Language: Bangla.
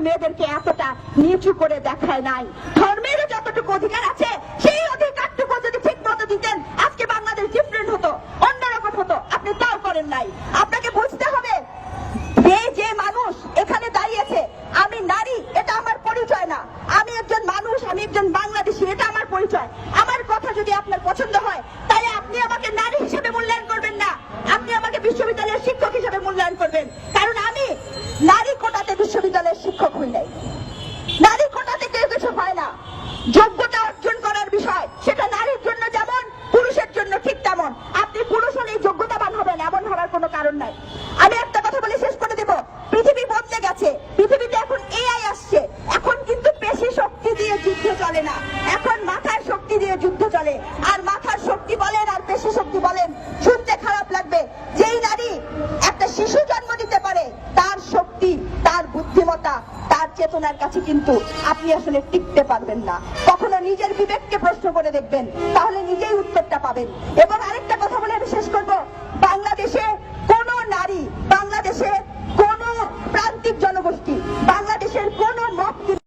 মেয়েদেরকে এতটা নিচু করে দেখায় নাই। ধর্মেরও যতটুকু অধিকার আছে সেই অধিকারটুকু যদি ঠিক মতো দিতেন আজকে বাংলাদেশ ডিফারেন্ট হতো, অন্যরকম হতো। আপনি তাও করেন নাই। আপনাকে বুঝতে হবে যে মানুষ এখানে দাঁড়িয়েছে, আমি নারী এটা আমার পরিচয় না, আমি একজন মানুষ, আমি একজন বাংলাদেশী, এটা আমার পরিচয়। আমার কথা যদি আপনার পছন্দ হয় তাহলে আপনি আমাকে নারী হিসেবে মূল্যায়ন করবেন না, আপনি আমাকে বিশ্ববিদ্যালয়ের শিক্ষক হিসেবে মূল্যায়ন করবেন। কারণ আমি নারী কোটাতে বিশ্ববিদ্যালয়ের শিক্ষক হই নাই। নারী কোটাতে কেউ কিছু হয় না। যোগ্যতা অর্জন করার বিষয়, সেটা নারীর জন্য যেমন পুরুষের জন্য ঠিক তেমন। আপনি পুরুষ হলেই যোগ্যতাবান হবেন এমন হওয়ার কোনো কারণ নাই। আমি একটা কথা বলে শেষ করে দেব, পৃথিবী বদলে গেছে। পৃথিবীতে এখন এআই আসছে। এখন কিন্তু পেশি শক্তি দিয়ে যুদ্ধ চলে না, এখন মাথার শক্তি দিয়ে যুদ্ধ চলে। আর মাথার শক্তি বলেন আর পেশি শক্তি বলেন, শুনতে খারাপ লাগবে, যেই নারী একটা শিশু জন্ম দিতে পারে তার শক্তি, তার বুদ্ধিমত্তা, তার চেতনার কাছে কিন্তু আপনি আসলে টিকতে পারবেন না। কখনো নিজের বিবেককে প্রশ্ন করে দেখবেন, তাহলে নিজেই উত্তরটা পাবেন। এবং আরেকটা কথা বলে